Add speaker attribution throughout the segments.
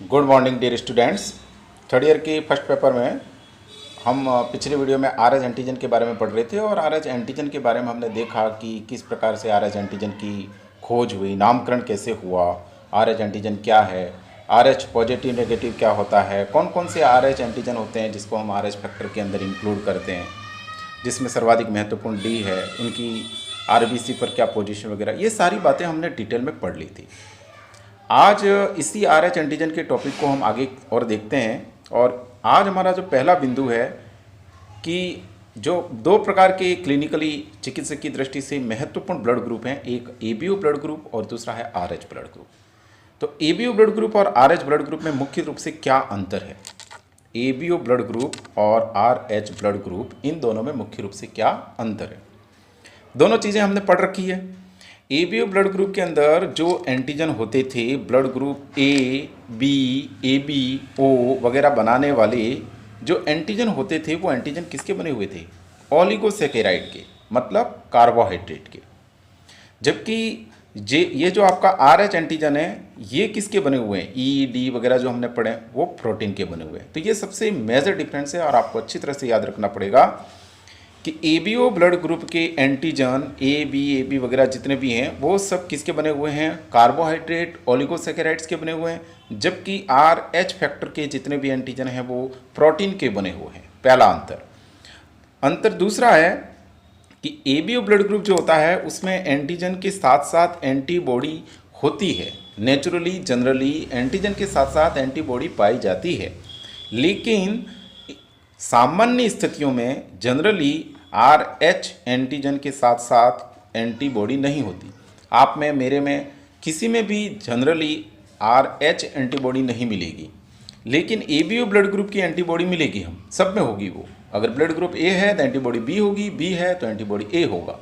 Speaker 1: Good morning dear students. Third year के first paper में हम पिछले वीडियो में आरएच एंटीजन के बारे में पढ़ रहे थे और आरएच एंटीजन के बारे में हमने देखा कि किस प्रकार से आरएच एंटीजन की खोज हुई, नामकरण कैसे हुआ, आरएच एंटीजन क्या है, आरएच पॉजिटिव नेगेटिव क्या होता है, कौन कौन से आरएच एंटीजन होते हैं जिसको हम आरएच फैक्टर के अंदर इंक्लूड करते हैं, जिसमें सर्वाधिक महत्वपूर्ण डी है, उनकी आरबीसी पर क्या पोजीशन वगैरह, ये सारी बातें हमने डिटेल में पढ़ ली थी। आज इसी आरएच एंटीजन के टॉपिक को हम आगे और देखते हैं। और आज हमारा जो पहला बिंदु है कि जो दो प्रकार के क्लिनिकली चिकित्सक की दृष्टि से महत्वपूर्ण ब्लड ग्रुप हैं, एक एबीओ ब्लड ग्रुप और दूसरा है आरएच ब्लड ग्रुप। तो एबीओ ब्लड ग्रुप और आरएच ब्लड ग्रुप में मुख्य रूप से क्या अंतर है, एबीओ ब्लड ग्रुप और आरएच ब्लड ग्रुप, इन दोनों में मुख्य रूप से क्या अंतर है, दोनों चीज़ें हमने पढ़ रखी है। एबीओ ब्लड ग्रुप के अंदर जो एंटीजन होते थे, blood group A B A B O वगैरह बनाने वाले जो एंटीजन होते थे वो एंटीजन किसके बने हुए थे, ओलिगोसैकेराइड के, मतलब कार्बोहाइड्रेट के। जबकि ये जो आपका आरएच एंटीजन है ये किसके बने हुए हैं, ई डी वगैरह जो हमने पढ़े वो प्रोटीन के बने हुए हैं। तो ये सबसे मेजर डिफरेंस है और आपको अच्छी तरह से याद रखना पड़ेगा कि एबीओ ब्लड ग्रुप के एंटीजन ए बी वगैरह जितने भी हैं वो सब किसके बने हुए हैं, कार्बोहाइड्रेट ओलिगोसैकेराइड्स के बने हुए हैं। जबकि आरएच फैक्टर के जितने भी एंटीजन हैं वो प्रोटीन के बने हुए हैं। पहला अंतर दूसरा है कि एबीओ ब्लड ग्रुप जो होता है उसमें एंटीजन के साथ साथ एंटीबॉडी होती है। नेचुरली जनरली एंटीजन के साथ साथ एंटीबॉडी पाई जाती है, लेकिन सामान्य स्थितियों में जनरली आरएच एंटीजन के साथ साथ एंटीबॉडी नहीं होती। आप में, मेरे में, किसी में भी जनरली आरएच एंटीबॉडी नहीं मिलेगी, लेकिन एबीओ ब्लड ग्रुप की एंटीबॉडी मिलेगी, हम सब में होगी वो। अगर ब्लड ग्रुप ए है तो एंटीबॉडी बी होगी, बी है तो एंटीबॉडी ए होगा।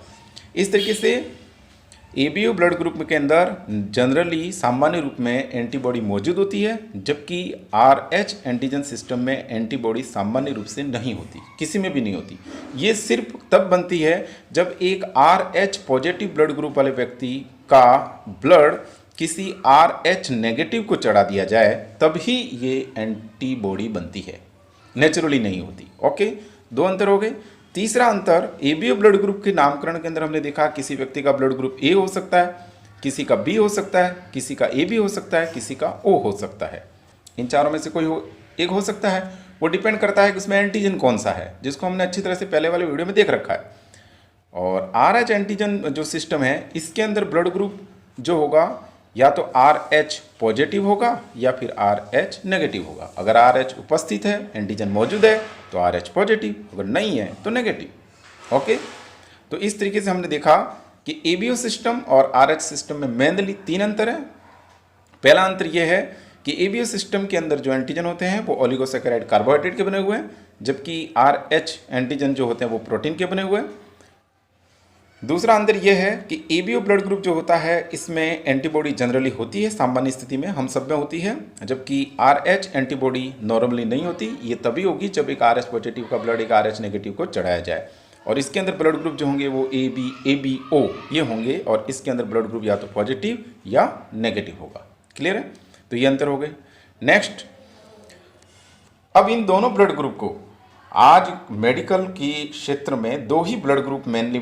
Speaker 1: इस तरीके से एबीओ ब्लड ग्रुप के अंदर जनरली सामान्य रूप में एंटीबॉडी मौजूद होती है, जबकि आरएच एंटीजन सिस्टम में एंटीबॉडी सामान्य रूप से नहीं होती, किसी में भी नहीं होती। ये सिर्फ तब बनती है जब एक आरएच पॉजिटिव ब्लड ग्रुप वाले व्यक्ति का ब्लड किसी आरएच नेगेटिव को चढ़ा दिया जाए, तभी ये एंटीबॉडी बनती है, नेचुरली नहीं होती। ओके, दो अंतर हो गए। तीसरा अंतर, एबीओ ब्लड ग्रुप के नामकरण के अंदर हमने देखा किसी व्यक्ति का ब्लड ग्रुप ए हो सकता है, किसी का बी हो सकता है, किसी का ए बी हो सकता है, किसी का ओ हो सकता है। इन चारों में से कोई एक हो सकता है। वो डिपेंड करता है कि उसमें एंटीजन कौन सा है, जिसको हमने अच्छी तरह से पहले वाले वीडियो में देख रखा है। और आरएच एंटीजन जो सिस्टम है इसके अंदर ब्लड ग्रुप जो होगा या तो आरएच पॉजिटिव होगा या फिर आरएच नेगेटिव होगा। अगर आरएच उपस्थित है, एंटीजन मौजूद है, तो आरएच पॉजिटिव, अगर नहीं है तो नेगेटिव। ओके, तो इस तरीके से हमने देखा कि एबीओ सिस्टम और आरएच सिस्टम में मेनली तीन अंतर है। पहला अंतर यह है कि एबीओ सिस्टम के अंदर जो एंटीजन होते हैं वो ओलिगोसैकेराइड कार्बोहाइड्रेट के बने हुए हैं, जबकि आरएच एंटीजन जो होते हैं वो प्रोटीन के बने हुए हैं। दूसरा अंतर यह है कि एबीओ ब्लड ग्रुप जो होता है इसमें एंटीबॉडी जनरली होती है, सामान्य स्थिति में हम सब में होती है, जबकि आरएच एंटीबॉडी नॉर्मली नहीं होती। ये तभी होगी जब एक आरएच पॉजिटिव का ब्लड एक आरएच नेगेटिव को चढ़ाया जाए। और इसके अंदर ब्लड ग्रुप जो होंगे वो ए बी ओ ये होंगे, और इसके अंदर ब्लड ग्रुप या तो पॉजिटिव या नेगेटिव होगा। क्लियर है? तो ये अंतर हो गए। नेक्स्ट, अब इन दोनों ब्लड ग्रुप को आज मेडिकल की क्षेत्र में दो ही ब्लड ग्रुप मेनली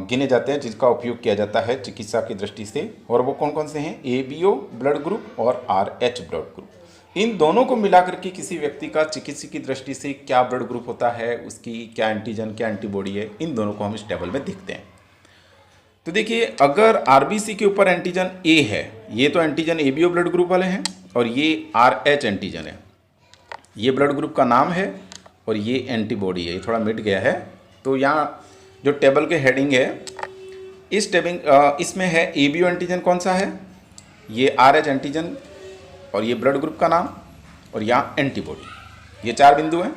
Speaker 1: गिने जाते हैं जिसका उपयोग किया जाता है चिकित्सा की दृष्टि से, और वो कौन कौन से हैं, एबीओ ब्लड ग्रुप और आरएच ब्लड ग्रुप। इन दोनों को मिलाकर के किसी व्यक्ति का चिकित्सा की दृष्टि से क्या ब्लड ग्रुप होता है, उसकी क्या एंटीजन क्या एंटीबॉडी है, इन दोनों को हम इस टेबल में देखते हैं। तो देखिए, अगर आरबीसी के ऊपर एंटीजन ए है, ये तो एंटीजन एबीओ ब्लड ग्रुप वाले हैं, और ये आरएच एंटीजन है, ये ब्लड ग्रुप का नाम है, और ये एंटीबॉडी है। ये थोड़ा मिट गया है, तो यहाँ जो टेबल के हेडिंग है इस इसमें है एबीओ एंटीजन कौन सा है, ये आरएच एंटीजन, और ये ब्लड ग्रुप का नाम, और यहाँ एंटीबॉडी। ये चार बिंदु हैं।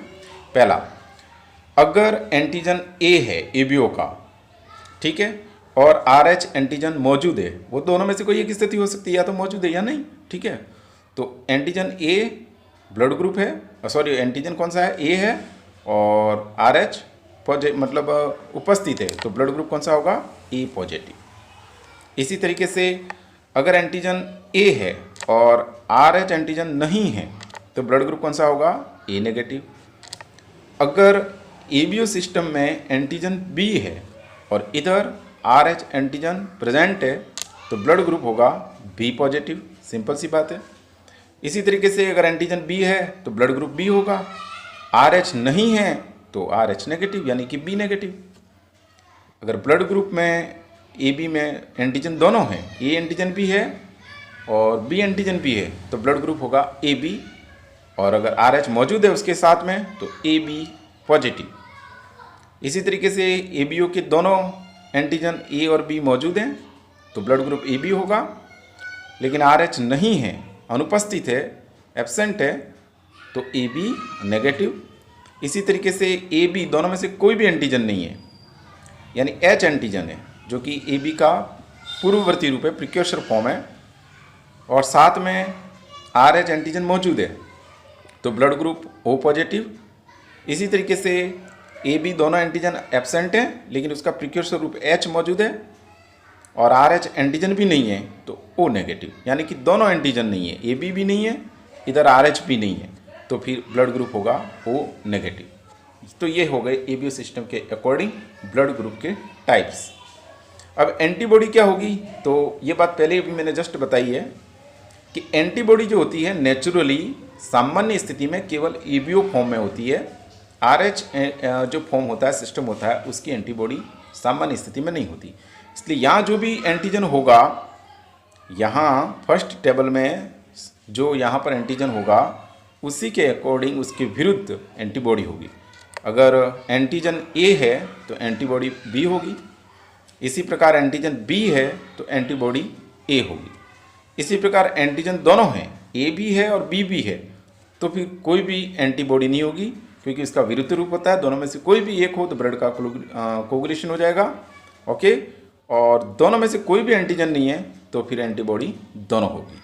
Speaker 1: पहला, अगर एंटीजन ए है एबीओ का, ठीक है, और आरएच एंटीजन मौजूद है, वो दोनों में से कोई एक स्थिति हो सकती है, या तो मौजूद है या नहीं, ठीक है। तो एंटीजन ए ब्लड ग्रुप है, सॉरी एंटीजन कौन सा है, ए है, और आरएच मतलब उपस्थित है, तो ब्लड ग्रुप कौन सा होगा, ए पॉजिटिव। इसी तरीके से अगर एंटीजन ए है और आर एच एंटीजन नहीं है तो ब्लड ग्रुप कौन सा होगा, ए नेगेटिव। अगर एबीओ सिस्टम में एंटीजन बी है और इधर आर एच एंटीजन प्रेजेंट है तो ब्लड ग्रुप होगा बी पॉजिटिव, सिंपल सी बात है। इसी तरीके से अगर एंटीजन बी है तो ब्लड ग्रुप बी होगा, आर एच नहीं है तो आर एच नेगेटिव यानी कि बी नेगेटिव। अगर ब्लड ग्रुप में ए बी में एंटीजन दोनों हैं, ए एंटीजन भी है और बी एंटीजन भी है तो ब्लड ग्रुप होगा ए बी, और अगर आर एच मौजूद है उसके साथ में तो ए बी पॉजिटिव। इसी तरीके से ए बी ओ के दोनों एंटीजन ए और बी मौजूद हैं तो ब्लड ग्रुप ए बी होगा, लेकिन आर एच नहीं है, अनुपस्थित है, एब्सेंट है तो ए बी नेगेटिव। इसी तरीके से ए बी दोनों में से कोई भी एंटीजन नहीं है, यानी एच एंटीजन है जो कि ए बी का पूर्ववर्ती रूप है, प्रिक्योर्सर फॉर्म है, और साथ में आर एच एंटीजन मौजूद है तो ब्लड ग्रुप ओ पॉजिटिव। इसी तरीके से ए बी दोनों एंटीजन एब्सेंट है लेकिन उसका प्रिक्योर्सर रूप एच मौजूद है और आर एच एंटीजन भी नहीं है तो ओ नेगेटिव, यानी कि दोनों एंटीजन नहीं है, ए बी भी नहीं है, इधर आर एच भी नहीं है तो फिर ब्लड ग्रुप होगा ओ नेगेटिव। तो ये हो गए एबीओ सिस्टम के अकॉर्डिंग ब्लड ग्रुप के टाइप्स। अब एंटीबॉडी क्या होगी, तो ये बात पहले भी मैंने जस्ट बताई है कि एंटीबॉडी जो होती है नेचुरली सामान्य स्थिति में केवल एबीओ फॉर्म में होती है। आरएच जो फॉर्म होता है, सिस्टम होता है, उसकी एंटीबॉडी सामान्य स्थिति में नहीं होती। इसलिए यहाँ जो भी एंटीजन होगा, यहाँ फर्स्ट टेबल में जो यहाँ पर एंटीजन होगा उसी के अकॉर्डिंग उसके विरुद्ध एंटीबॉडी होगी। अगर एंटीजन ए है तो एंटीबॉडी बी होगी, इसी प्रकार एंटीजन बी है तो एंटीबॉडी ए होगी। इसी प्रकार एंटीजन दोनों हैं, ए भी है और बी भी है, तो फिर कोई भी एंटीबॉडी नहीं होगी क्योंकि इसका विरुद्ध रूप होता है। दोनों में से कोई भी एक हो तो ब्लड का कोगुलेशन हो जाएगा, ओके। और दोनों में से कोई भी एंटीजन नहीं है तो फिर एंटीबॉडी दोनों होगी,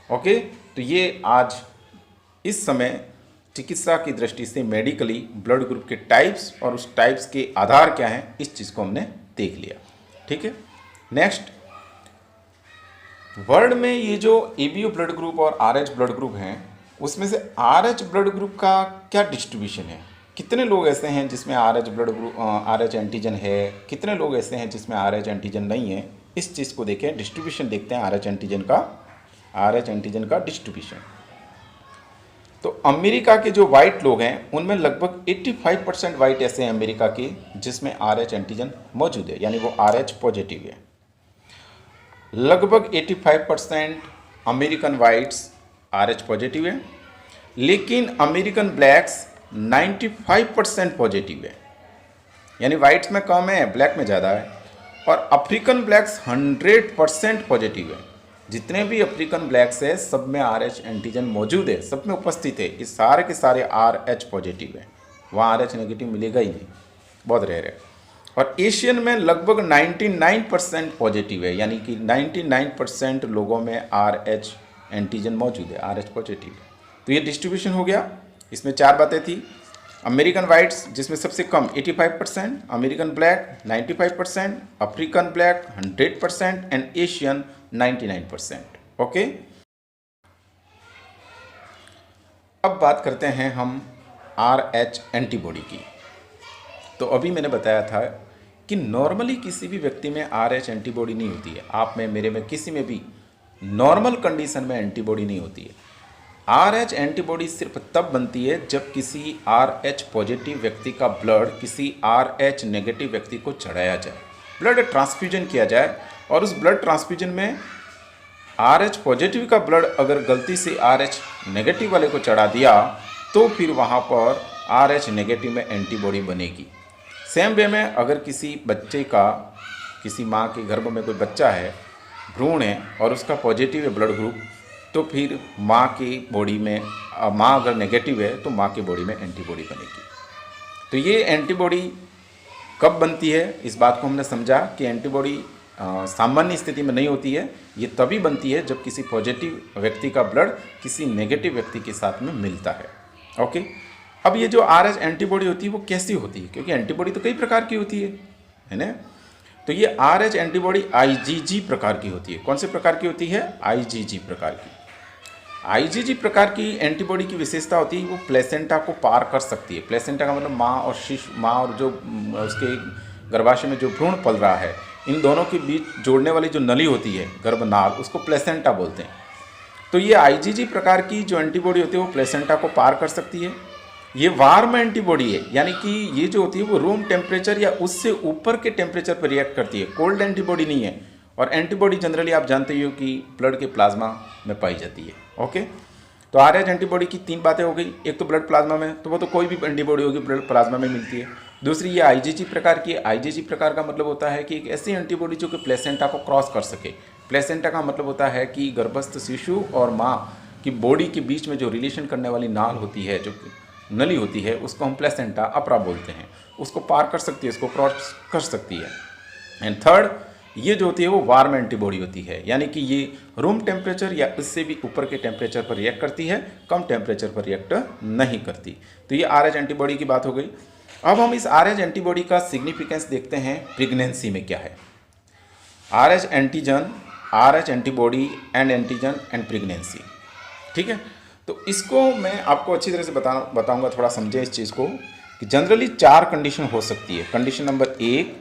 Speaker 1: ओके। तो ये आज इस समय चिकित्सा की दृष्टि से मेडिकली ब्लड ग्रुप के टाइप्स और उस टाइप्स के आधार क्या हैं, इस चीज़ को हमने देख लिया, ठीक है। नेक्स्ट, वर्ल्ड में ये जो एबीओ ब्लड ग्रुप और आरएच ब्लड ग्रुप हैं, उसमें से आरएच ब्लड ग्रुप का क्या डिस्ट्रीब्यूशन है, कितने लोग ऐसे हैं जिसमें RH blood group RH antigen है, कितने लोग ऐसे हैं जिसमें आरएच एंटीजन नहीं है, इस चीज़ को देखें, डिस्ट्रीब्यूशन देखते हैं आरएच एंटीजन का डिस्ट्रीब्यूशन। तो अमेरिका के जो वाइट लोग हैं उनमें लगभग 85% वाइट ऐसे हैं अमेरिका के जिसमें आरएच एंटीजन मौजूद है, यानी वो आरएच पॉजिटिव है। लगभग 85% अमेरिकन वाइट्स आरएच पॉजिटिव है, लेकिन अमेरिकन ब्लैक्स 95% पॉजिटिव है, यानी वाइट्स में कम है, ब्लैक में ज़्यादा है। और अफ्रीकन ब्लैक्स 100% पॉजिटिव है। जितने भी अफ्रीकन ब्लैक्स है सब में आरएच एंटीजन मौजूद है, सब में उपस्थित है, ये सारे के सारे आरएच पॉजिटिव है, वहाँ आरएच नेगेटिव मिलेगा ही नहीं, बहुत रेयर है। और एशियन में लगभग 99% पॉजिटिव है, यानी कि 99% लोगों में आरएच एंटीजन मौजूद है, आरएच पॉजिटिव है। तो ये डिस्ट्रीब्यूशन हो गया। इसमें 4 बातें थी। अमेरिकन वाइट्स जिसमें सबसे कम 85%, American black 95%, African black 100% and Asian 99%, okay. अब बात करते हैं हम आरएच एंटीबॉडी की। तो अभी मैंने बताया था कि नॉर्मली किसी भी व्यक्ति में आरएच एंटीबॉडी नहीं होती है, आप में, मेरे में, किसी में भी नॉर्मल कंडीशन में एंटीबॉडी नहीं होती है। आरएच एंटीबॉडी सिर्फ तब बनती है जब किसी आरएच पॉजिटिव व्यक्ति का ब्लड किसी आरएच नेगेटिव व्यक्ति को चढ़ाया जाए, ब्लड ट्रांसफ्यूजन किया जाए, और उस ब्लड ट्रांसफ्यूजन में आरएच पॉजिटिव का ब्लड अगर गलती से आरएच नेगेटिव वाले को चढ़ा दिया तो फिर वहाँ पर आरएच नेगेटिव में एंटीबॉडी बनेगी। सेम वे में अगर किसी बच्चे का, किसी माँ के गर्भ में कोई बच्चा है, भ्रूण है, और उसका पॉजिटिव है ब्लड ग्रुप, तो फिर माँ की बॉडी में, माँ अगर नेगेटिव है तो माँ की बॉडी में एंटीबॉडी बनेगी। तो ये एंटीबॉडी कब बनती है, इस बात को हमने समझा कि एंटीबॉडी सामान्य स्थिति में नहीं होती है, ये तभी बनती है जब किसी पॉजिटिव व्यक्ति का ब्लड किसी नेगेटिव व्यक्ति के साथ में मिलता है, ओके। अब ये जो आरएच एंटीबॉडी होती है वो कैसी होती है, क्योंकि एंटीबॉडी तो कई प्रकार की होती है ना। तो ये आरएच एंटीबॉडी आईजीजी प्रकार की होती है। कौन से प्रकार की होती है? आईजीजी प्रकार की। आईजीजी प्रकार की एंटीबॉडी की विशेषता होती है वो प्लेसेंटा को पार कर सकती है। प्लेसेंटा का मतलब माँ और जो उसके गर्भाशय में जो भ्रूण पल रहा है, इन दोनों के बीच जोड़ने वाली जो नली होती है गर्भनाल, उसको प्लेसेंटा बोलते हैं। तो ये आईजीजी प्रकार की जो एंटीबॉडी होती है वो प्लेसेंटा को पार कर सकती है। ये वार्म एंटीबॉडी है, यानी कि ये जो होती है वो रूम टेम्परेचर या उससे ऊपर के टेम्परेचर पर रिएक्ट करती है, कोल्ड एंटीबॉडी नहीं है। और एंटीबॉडी जनरली आप जानते ही हो कि ब्लड के प्लाज्मा में पाई जाती है। ओके, तो आरएच एंटीबॉडी की 3 बातें हो गई। एक तो ब्लड प्लाज्मा में, तो वो तो कोई भी एंटीबॉडी होगी ब्लड प्लाज्मा में मिलती है। दूसरी ये आईजीजी प्रकार की। आईजीजी प्रकार का मतलब होता है कि एक ऐसी एंटीबॉडी जो कि प्लेसेंटा को क्रॉस कर सके। प्लेसेंटा का मतलब होता है कि गर्भस्थ शिशु और माँ की बॉडी के बीच में जो रिलेशन करने वाली नाल होती है, जो नली होती है, उसको हम प्लेसेंटा अपरा बोलते हैं। उसको पार कर सकती है, उसको क्रॉस कर सकती है। एंड थर्ड, ये जो होती है वो वार्म एंटीबॉडी होती है, यानी कि ये रूम टेम्परेचर या इससे भी ऊपर के टेम्परेचर पर रिएक्ट करती है, कम टेम्परेचर पर रिएक्ट नहीं करती। तो ये आरएच एंटीबॉडी की बात हो गई। अब हम इस आरएच एंटीबॉडी का सिग्निफिकेंस देखते हैं प्रेगनेंसी में क्या है। RH antigen, RH antibody and antigen and pregnancy, ठीक है। तो इसको मैं आपको अच्छी तरह से बताऊंगा, थोड़ा समझें इस चीज़ को, कि जनरली 4 कंडीशन हो सकती है। Condition number 1,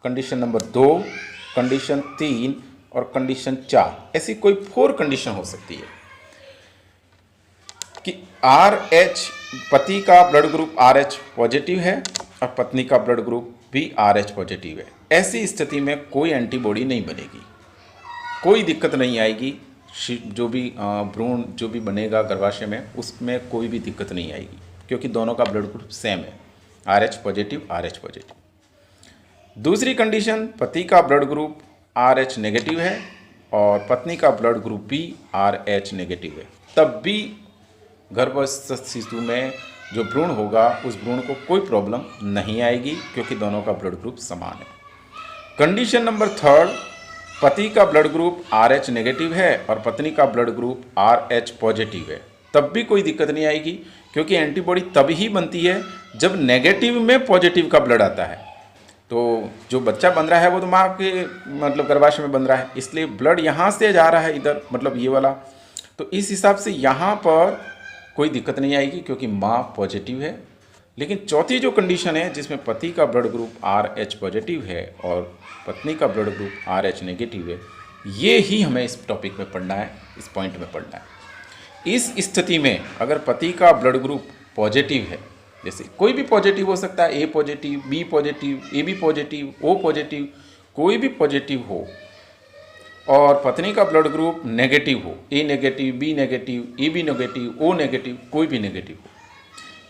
Speaker 1: condition number 2, condition 3 और कंडीशन 4, ऐसी कोई 4 कंडीशन हो सकती है कि RH, पति का ब्लड ग्रुप RH पॉजिटिव है और पत्नी का ब्लड ग्रुप भी RH पॉजिटिव है। ऐसी स्थिति में कोई एंटीबॉडी नहीं बनेगी, कोई दिक्कत नहीं आएगी। जो भी भ्रूण जो भी बनेगा गर्भाशय में, उसमें कोई भी दिक्कत नहीं आएगी, क्योंकि दोनों का ब्लड ग्रुप सेम है, RH पॉजिटिव RH पॉजिटिव। दूसरी कंडीशन, पति का ब्लड ग्रुप RH नेगेटिव है और पत्नी का ब्लड ग्रुप भी RH नेगेटिव है, तब भी गर्भस्थ शिशु में जो भ्रूण होगा उस भ्रूण को कोई प्रॉब्लम नहीं आएगी, क्योंकि दोनों का ब्लड ग्रुप समान है। कंडीशन नंबर 3, पति का ब्लड ग्रुप RH नेगेटिव है और पत्नी का ब्लड ग्रुप RH पॉजिटिव है, तब भी कोई दिक्कत नहीं आएगी, क्योंकि एंटीबॉडी तब ही बनती है जब नेगेटिव में पॉजिटिव का ब्लड आता है। तो जो बच्चा बन रहा है वो तो माँ के मतलब गर्भाशय में बन रहा है, इसलिए ब्लड यहाँ से जा रहा है इधर, मतलब ये वाला। तो इस हिसाब से यहाँ पर कोई दिक्कत नहीं आएगी, क्योंकि माँ पॉजिटिव है। लेकिन चौथी जो कंडीशन है, जिसमें पति का ब्लड ग्रुप RH पॉजिटिव है और पत्नी का ब्लड ग्रुप RH नेगेटिव है, ये ही हमें इस टॉपिक में पढ़ना है, इस पॉइंट में पढ़ना है। इस स्थिति में अगर पति का ब्लड ग्रुप पॉजिटिव है, जैसे कोई भी पॉजिटिव हो सकता है, A positive, B positive, AB positive, O positive, कोई भी पॉजिटिव हो, और पत्नी का ब्लड ग्रुप नेगेटिव हो, A negative, B negative, AB negative, O negative, कोई भी नेगेटिव हो,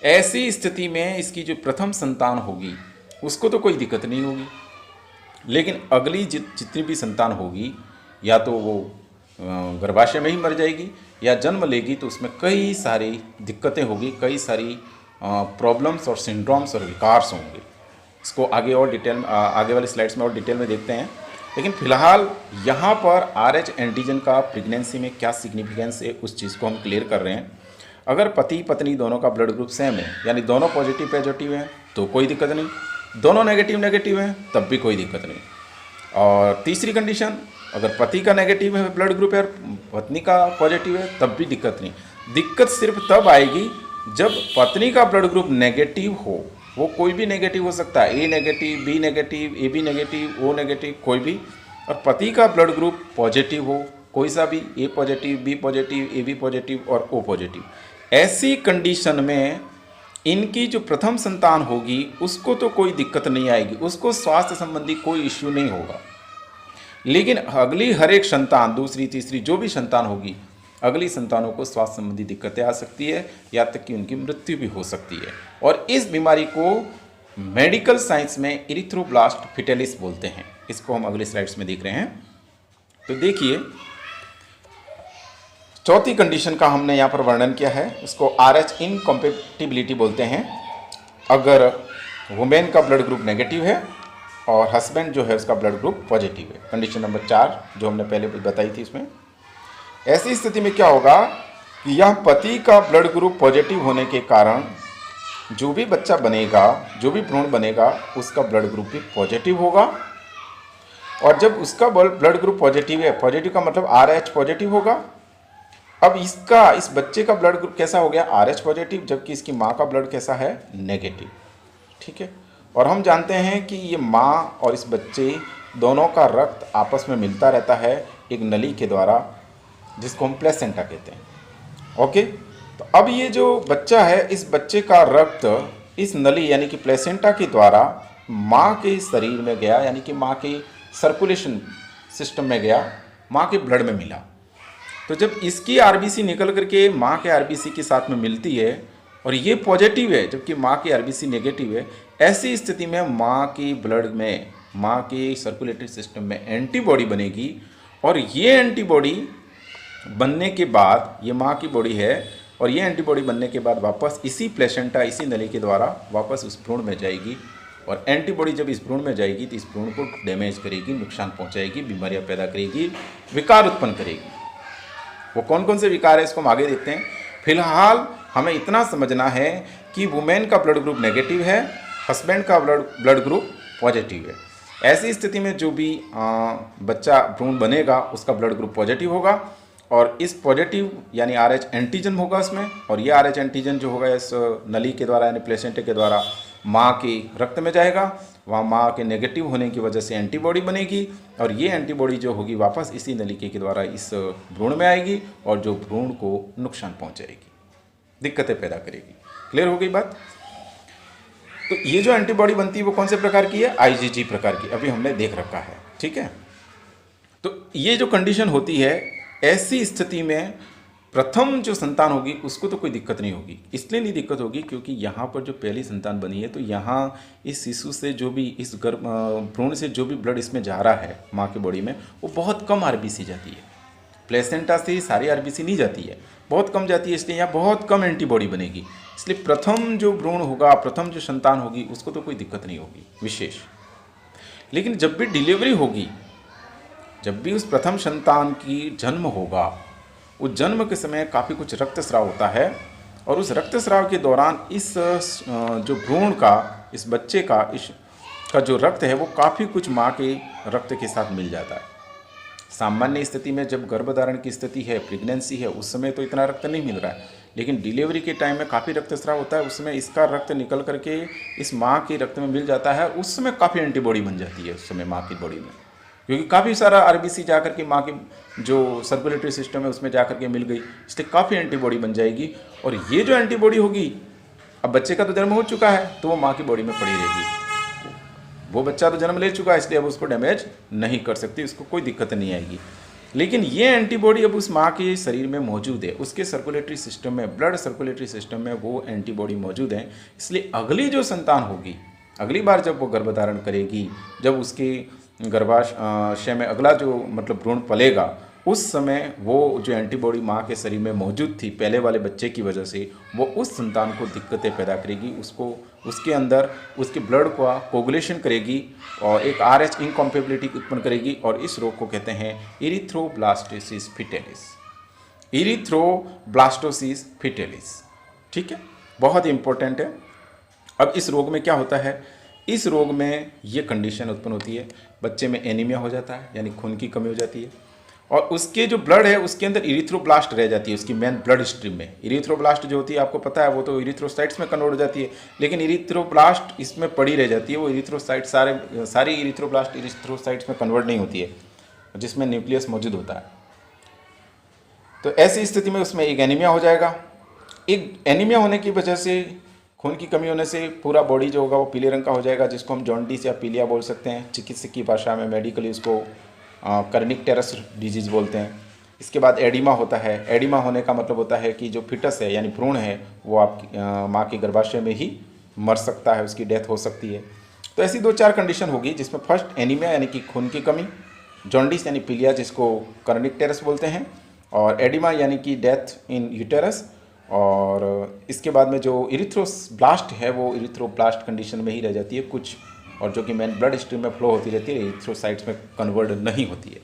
Speaker 1: ऐसी स्थिति में इसकी जो प्रथम संतान होगी उसको तो कोई दिक्कत नहीं होगी। लेकिन अगली जितनी भी संतान होगी, या तो वो गर्भाशय में ही मर जाएगी या जन्म लेगी, तो उसमें कई सारी दिक्कतें होगी, कई सारी प्रॉब्लम्स और सिंड्रोम्स और विकार्स होंगे। इसको आगे और डिटेल, आगे वाली स्लाइड्स में और डिटेल में देखते हैं। लेकिन फिलहाल यहाँ पर RH एंटीजन का प्रेगनेंसी में क्या सिग्निफिकेंस है, उस चीज़ को हम क्लियर कर रहे हैं। अगर पति पत्नी दोनों का ब्लड ग्रुप सेम है, यानी दोनों पॉजिटिव हैं, तो कोई दिक्कत नहीं। दोनों नेगेटिव हैं, तब भी कोई दिक्कत नहीं। और तीसरी कंडीशन, अगर पति का नेगेटिव है ब्लड ग्रुप है और पत्नी का पॉजिटिव है, तब भी दिक्कत नहीं। दिक्कत सिर्फ तब आएगी जब पत्नी का ब्लड ग्रुप नेगेटिव हो। वो कोई भी नेगेटिव हो सकता है, A negative, B negative, AB negative, O negative, कोई भी, और पति का ब्लड ग्रुप पॉजिटिव हो, कोई सा भी, A positive, B positive, AB positive और O पॉजिटिव। ऐसी कंडीशन में इनकी जो प्रथम संतान होगी उसको तो कोई दिक्कत नहीं आएगी, उसको स्वास्थ्य संबंधी कोई इश्यू नहीं होगा। लेकिन अगली हर एक संतान, दूसरी तीसरी जो भी संतान होगी, अगली संतानों को स्वास्थ्य संबंधी दिक्कतें आ सकती है, या तक कि उनकी मृत्यु भी हो सकती है। और इस बीमारी को मेडिकल साइंस में इरिथ्रोब्लास्ट फिटेलिस बोलते हैं। इसको हम अगली स्लाइड्स में देख रहे हैं। तो देखिए, चौथी कंडीशन का हमने यहाँ पर वर्णन किया है, उसको RH इनकम्पेटिबिलिटी बोलते हैं। अगर वुमेन का ब्लड ग्रुप नेगेटिव है और हस्बैंड जो है उसका ब्लड ग्रुप पॉजिटिव है, कंडीशन नंबर 4 जो हमने पहले बताई थी उसमें। ऐसी स्थिति में क्या होगा कि यह पति का ब्लड ग्रुप पॉजिटिव होने के कारण जो भी बच्चा बनेगा, जो भी भ्रूण बनेगा, उसका ब्लड ग्रुप भी पॉजिटिव होगा। और जब उसका ब्लड ग्रुप पॉजिटिव है, पॉजिटिव का मतलब RH पॉजिटिव होगा, अब इस बच्चे का ब्लड ग्रुप कैसा हो गया, RH पॉजिटिव, जबकि इसकी माँ का ब्लड कैसा है, नेगेटिव। ठीक है, और हम जानते हैं कि ये माँ और इस बच्चे दोनों का रक्त आपस में मिलता रहता है एक नली के द्वारा, जिसको हम प्लेसेंटा कहते हैं। ओके, तो अब ये जो बच्चा है, इस बच्चे का रक्त इस नली यानी कि प्लेसेंटा के द्वारा माँ के शरीर में गया, यानी कि माँ के सर्कुलेशन सिस्टम में गया, माँ के ब्लड में मिला। तो जब इसकी आरबीसी निकल करके माँ के आरबीसी के साथ में मिलती है और ये पॉजिटिव है जबकि माँ की आरबीसी नेगेटिव है, ऐसी स्थिति में माँ की ब्लड में, माँ के सर्कुलेटरी सिस्टम में एंटीबॉडी बनेगी, और ये एंटीबॉडी बनने के बाद, ये माँ की बॉडी है, और ये एंटीबॉडी बनने के बाद वापस इसी प्लेसेंटा, इसी नली के द्वारा वापस उस भ्रूण में जाएगी, और एंटीबॉडी जब इस भ्रूण में जाएगी तो इस भ्रूण को डैमेज करेगी, नुकसान पहुंचाएगी, बीमारियां पैदा करेगी, विकार उत्पन्न करेगी। वो कौन कौन से विकार है इसको हम आगे देखते हैं। फिलहाल हमें इतना समझना है कि वुमेन का ब्लड ग्रुप नेगेटिव है, हस्बैंड का ब्लड ग्रुप पॉजिटिव है। ऐसी स्थिति में जो भी बच्चा भ्रूण बनेगा उसका ब्लड ग्रुप पॉजिटिव होगा, और इस पॉजिटिव यानी RH एंटीजन होगा उसमें, और ये RH एंटीजन जो होगा इस नली के द्वारा यानी प्लेसेंटा के द्वारा माँ के रक्त में जाएगा, वहाँ माँ के नेगेटिव होने की वजह से एंटीबॉडी बनेगी, और ये एंटीबॉडी जो होगी वापस इसी नलिका के द्वारा इस भ्रूण में आएगी, और जो भ्रूण को नुकसान पहुँचाएगी, दिक्कतें पैदा करेगी। क्लियर हो गई बात। तो ये जो एंटीबॉडी बनती है वो कौन से प्रकार की है, IgG प्रकार की, अभी हमने देख रखा है। ठीक है, तो ये जो कंडीशन होती है, ऐसी स्थिति में प्रथम जो संतान होगी उसको तो कोई दिक्कत नहीं होगी। इसलिए नहीं दिक्कत होगी क्योंकि यहाँ पर जो पहली संतान बनी है, तो यहाँ इस शिशु से जो भी, इस भ्रूण से जो भी ब्लड इसमें जा रहा है माँ की बॉडी में, वो बहुत कम आरबीसी जाती है। प्लेसेंटा से सारी आरबीसी नहीं जाती है, बहुत कम जाती है, इसलिए यहाँ बहुत कम एंटीबॉडी बनेगी। इसलिए प्रथम जो भ्रूण होगा, प्रथम जो संतान होगी, उसको तो कोई दिक्कत नहीं होगी विशेष। लेकिन जब भी डिलीवरी होगी, जब भी उस प्रथम संतान की जन्म होगा, उस जन्म के समय काफ़ी कुछ रक्तस्राव होता है, और उस रक्तस्राव के दौरान इस जो भ्रूण का, इस बच्चे का, का जो रक्त है वो काफ़ी कुछ माँ के रक्त के साथ मिल जाता है। सामान्य स्थिति में जब गर्भधारण की स्थिति है, प्रेगनेंसी है, उस समय तो इतना रक्त नहीं मिल रहा है, लेकिन डिलीवरी के टाइम में काफ़ी रक्तस्राव होता है, उस समय इसका रक्त निकल करके इस माँ के रक्त में मिल जाता है, उस समय काफ़ी एंटीबॉडी बन जाती है उस समय माँ की बॉडी में, क्योंकि काफ़ी सारा आरबीसी जा करके माँ की जो सर्कुलेटरी सिस्टम है उसमें जा करके मिल गई, इसलिए काफ़ी एंटीबॉडी बन जाएगी। और ये जो एंटीबॉडी होगी, अब बच्चे का तो जन्म हो चुका है तो वो माँ की बॉडी में पड़ी रहेगी, वो बच्चा तो जन्म ले चुका है, इसलिए अब उसको डैमेज नहीं कर सकती, उसको कोई दिक्कत नहीं आएगी। लेकिन ये एंटीबॉडी अब उस माँ के शरीर में मौजूद है, उसके सर्कुलेटरी सिस्टम में, ब्लड सर्कुलेटरी सिस्टम में वो एंटीबॉडी मौजूद है, इसलिए अगली जो संतान होगी, अगली बार जब वो गर्भधारण करेगी, जब उसके गर्भाशय में अगला जो मतलब भ्रूण पलेगा, उस समय वो जो एंटीबॉडी माँ के शरीर में मौजूद थी पहले वाले बच्चे की वजह से, वो उस संतान को दिक्कतें पैदा करेगी, उसको उसके अंदर उसके ब्लड का कोगुलेशन करेगी और एक RH इनकॉम्पेबिलिटी उत्पन्न करेगी, और इस रोग को कहते हैं इरिथ्रोब्लास्टोसिस फिटेलिस। इरिथ्रोब्लास्टोसिस फिटेलिस, ठीक है, बहुत इंपॉर्टेंट है। अब इस रोग में क्या होता है, इस रोग में ये कंडीशन उत्पन्न होती है, बच्चे में एनीमिया हो जाता है, यानी खून की कमी हो जाती है, और उसके जो ब्लड है उसके अंदर इरिथ्रोब्लास्ट रह जाती है, उसकी मेन ब्लड स्ट्रीम में। इरिथ्रोब्लास्ट जो होती है आपको पता है, वो तो इरिथ्रोसाइट्स में कन्वर्ट हो जाती है, लेकिन इरिथ्रोब्लास्ट इसमें पड़ी रह जाती है, वो इरिथ्रोसाइट सारी इरिथ्रोब्लास्ट इरिथ्रोसाइट्स में कन्वर्ट नहीं होती है, जिसमें न्यूक्लियस मौजूद होता है। तो ऐसी स्थिति में उसमें एक एनीमिया हो जाएगा। एक एनीमिया होने की वजह से, खून की कमी होने से पूरा बॉडी जो होगा वो पीले रंग का हो जाएगा, जिसको हम जॉन्डिस या पीलिया बोल सकते हैं, चिकित्सक की भाषा में, मेडिकली उसको कर्निक टेरस डिजीज़ बोलते हैं। इसके बाद एडिमा होता है। एडिमा होने का मतलब होता है कि जो फिटस है यानी भ्रूण है वो आपकी माँ के गर्भाशय में ही मर सकता है, उसकी डेथ हो सकती है। तो ऐसी 2-4 कंडीशन होगी, जिसमें फर्स्ट एनीमिया यानी कि खून की कमी, जॉन्डिस यानी पीलिया जिसको कर्निक टेरस बोलते हैं, और एडिमा यानी कि डेथ इन यूटेरस, और इसके बाद में जो इरिथ्रोब्लास्ट है वो इरिथ्रोब्लास्ट कंडीशन में ही रह जाती है कुछ, और जो कि मेन ब्लड स्ट्रीम में फ्लो होती रहती है, इरिथ्रोसाइट्स में कन्वर्ट नहीं होती है।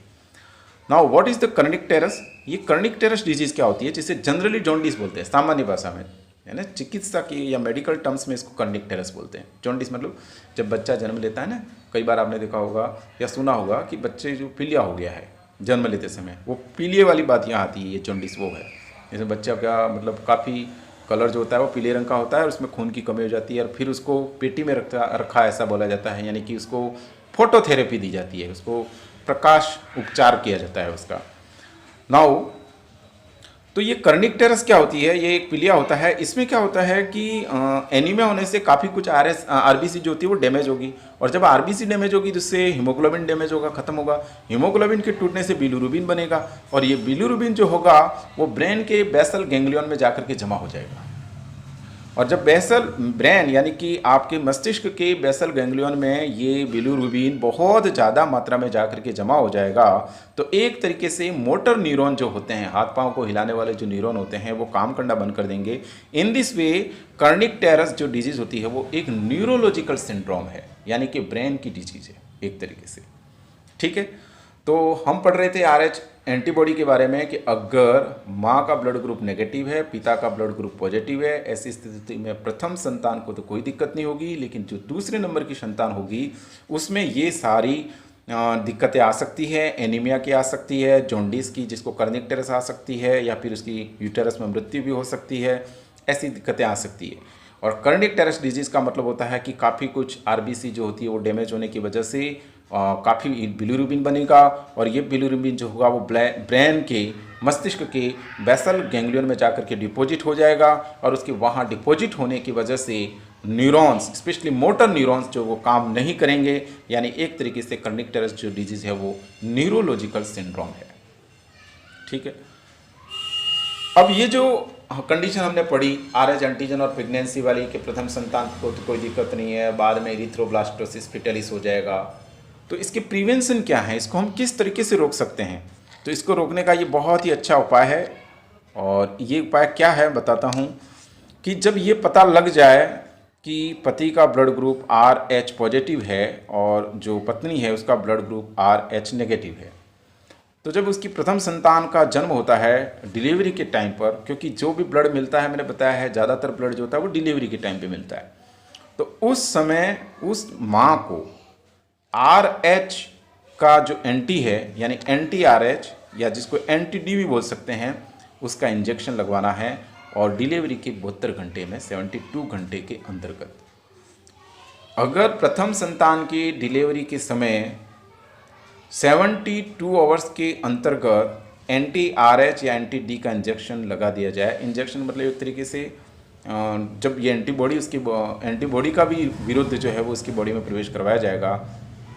Speaker 1: Now what is the kernicterus? ये कर्निक टेरस डिजीज़ क्या होती है, जिसे जनरली जॉन्डिस बोलते हैं सामान्य भाषा में, है ना, चिकित्सा की या मेडिकल टर्म्स में इसको कर्निक टेरस बोलते हैं। जॉन्डिस मतलब जब बच्चा जन्म लेता है ना, कई बार आपने देखा होगा या सुना होगा कि बच्चे जो पीलिया हो गया है जन्म लेते समय, वो पीलिए वाली बात यहाँ आती है, ये जॉन्डिस वो है। जैसे बच्चा का मतलब काफ़ी कलर जो होता है वो पीले रंग का होता है और उसमें खून की कमी हो जाती है और फिर उसको पेटी में रखा ऐसा बोला जाता है, यानी कि उसको फोटोथेरेपी दी जाती है, उसको प्रकाश उपचार किया जाता है उसका। नाउ तो ये कर्निकटेरस क्या होती है, ये एक पीलिया होता है। इसमें क्या होता है कि एनीमिया होने से काफ़ी कुछ आरबीसी जो होती है वो डैमेज होगी, और जब आरबीसी डैमेज होगी तो उससे हीमोग्लोबिन डैमेज होगा, खत्म होगा। हीमोग्लोबिन के टूटने से बिलिरुबिन बनेगा, और ये बिलिरुबिन जो होगा वो ब्रेन के बेसल गैंग्लियन में जाकर के जमा हो जाएगा। और जब बेसल ब्रेन यानी कि आपके मस्तिष्क के बेसल गैंग्लियन में ये बिलिरुबिन बहुत ज़्यादा मात्रा में जाकर के जमा हो जाएगा, तो एक तरीके से मोटर न्यूरॉन जो होते हैं, हाथ पांव को हिलाने वाले जो न्यूरॉन होते हैं, वो काम करना बंद कर देंगे। इन दिस वे कर्निकटेरस जो डिजीज़ होती है वो एक न्यूरोलॉजिकल सिंड्रोम है, यानी कि ब्रेन की डिजीज़ है एक तरीके से। ठीक है, तो हम पढ़ रहे थे RH एंटीबॉडी के बारे में कि अगर माँ का ब्लड ग्रुप नेगेटिव है, पिता का ब्लड ग्रुप पॉजिटिव है, ऐसी स्थिति में प्रथम संतान को तो कोई दिक्कत नहीं होगी, लेकिन जो दूसरे नंबर की संतान होगी उसमें ये सारी दिक्कतें आ सकती है। एनीमिया की आ सकती है, जॉन्डिस की जिसको कर्निकटेरस आ सकती है, या फिर उसकी यूटेरस में मृत्यु भी हो सकती है, ऐसी दिक्कतें आ सकती है। और कर्निकटेरस डिजीज़ का मतलब होता है कि काफ़ी कुछ आरबीसी जो होती है वो डैमेज होने की वजह से काफ़ी बिलिरुबिन बनेगा, और ये बिलिरुबिन जो होगा वो ब्रेन के मस्तिष्क के बेसल गैंग्लियन में जाकर के डिपॉजिट हो जाएगा, और उसके वहाँ डिपॉजिट होने की वजह से न्यूरॉन्स, स्पेशली मोटर न्यूरॉन्स जो वो काम नहीं करेंगे, यानी एक तरीके से कर्निकटेरस जो डिजीज़ है वो न्यूरोलॉजिकल सिंड्रोम है। ठीक है, अब ये जो कंडीशन हमने पढ़ी RH एंटीजन और प्रेगनेंसी वाली के प्रथम संतान को तो कोई दिक्कत नहीं है, बाद में इरिथ्रोब्लास्टोसिस फिटलिस हो जाएगा, तो इसके प्रिवेंशन क्या है, इसको हम किस तरीके से रोक सकते हैं? तो इसको रोकने का ये बहुत ही अच्छा उपाय है, और ये उपाय क्या है बताता हूँ। कि जब ये पता लग जाए कि पति का ब्लड ग्रुप RH पॉजिटिव है और जो पत्नी है उसका ब्लड ग्रुप RH नेगेटिव है, तो जब उसकी प्रथम संतान का जन्म होता है डिलीवरी के टाइम पर, क्योंकि जो भी ब्लड मिलता है मैंने बताया है ज़्यादातर ब्लड जो होता है वो डिलीवरी के टाइम पे मिलता है, तो उस समय उस माँ को RH का जो एंटी है, यानी एंटी RH या जिसको एंटी-D भी बोल सकते हैं, उसका इंजेक्शन लगवाना है, और डिलीवरी के 72 घंटे में 72 घंटे के अंतर्गत। अगर प्रथम संतान की डिलीवरी के समय 72 आवर्स के अंतर्गत एंटी-RH या एंटी-D का इंजेक्शन लगा दिया जाए, इंजेक्शन मतलब एक तरीके से जब ये एंटीबॉडी उसकी एंटीबॉडी का भी विरुद्ध जो है वो उसकी बॉडी में प्रवेश करवाया जाएगा,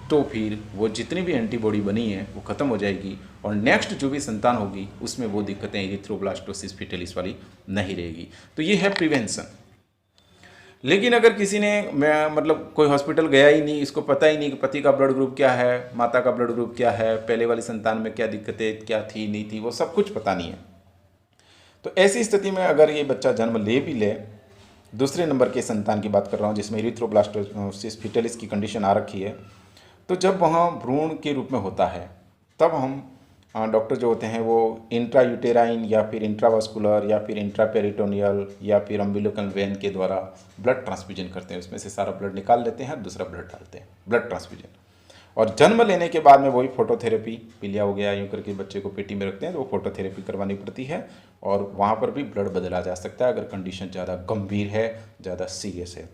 Speaker 1: तो फिर वो जितनी भी एंटीबॉडी बनी है वो ख़त्म हो जाएगी, और नेक्स्ट जो भी संतान होगी उसमें वो दिक्कतें इरिथ्रोब्लास्टोसिस फिटलिस वाली नहीं रहेगी। तो ये है प्रिवेंशन। लेकिन अगर किसी ने मतलब कोई हॉस्पिटल गया ही नहीं, इसको पता ही नहीं कि पति का ब्लड ग्रुप क्या है, माता का ब्लड ग्रुप क्या है, पहले वाली संतान में क्या दिक्कतें क्या थी नहीं थी, वो सब कुछ पता नहीं है, तो ऐसी स्थिति में अगर ये बच्चा जन्म ले भी ले, दूसरे नंबर के संतान की बात कर रहा हूँ जिसमें इरिथ्रोब्लास्टोसिस फिटलिस की कंडीशन आ रखी है, तो जब वहाँ भ्रूण के रूप में होता है तब हम डॉक्टर जो होते हैं वो इंट्रायूटेराइन या फिर इंट्रावास्कुलर या फिर इंट्रापेरिटोनियल या फिर अम्बिलिकल वेन के द्वारा ब्लड ट्रांसफ्यूजन करते हैं, उसमें से सारा ब्लड निकाल लेते हैं, दूसरा ब्लड डालते हैं, ब्लड ट्रांसफ्यूजन। और जन्म लेने के बाद में वही फोटोथेरेपी, पीलिया हो गया यूँ करके बच्चे को पेटी में रखते हैं तो वो फोटोथेरेपी करवानी पड़ती है, और वहाँ पर भी ब्लड बदला जा सकता है अगर कंडीशन ज़्यादा गंभीर है, ज़्यादा सीरियस है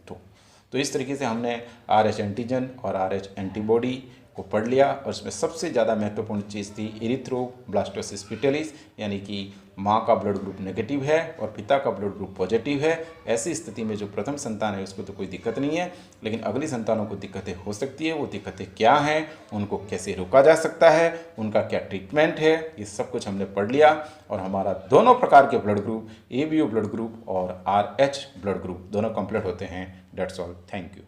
Speaker 1: तो इस तरीके से हमने RH एंटीजन और RH एंटीबॉडी को पढ़ लिया, और इसमें सबसे ज़्यादा महत्वपूर्ण चीज़ थी इरिथ्रोब्लास्टोसिस फिटलिस, यानी कि माँ का ब्लड ग्रुप नेगेटिव है और पिता का ब्लड ग्रुप पॉजिटिव है। ऐसी स्थिति में जो प्रथम संतान है उसको तो कोई दिक्कत नहीं है, लेकिन अगली संतानों को दिक्कतें हो सकती है। वो दिक्कतें क्या हैं, उनको कैसे रोका जा सकता है, उनका क्या ट्रीटमेंट है, ये सब कुछ हमने पढ़ लिया। और हमारा दोनों प्रकार के blood group, ABO blood group और RH ब्लड ग्रुप दोनों कंप्लीट होते हैं। That's all, thank you.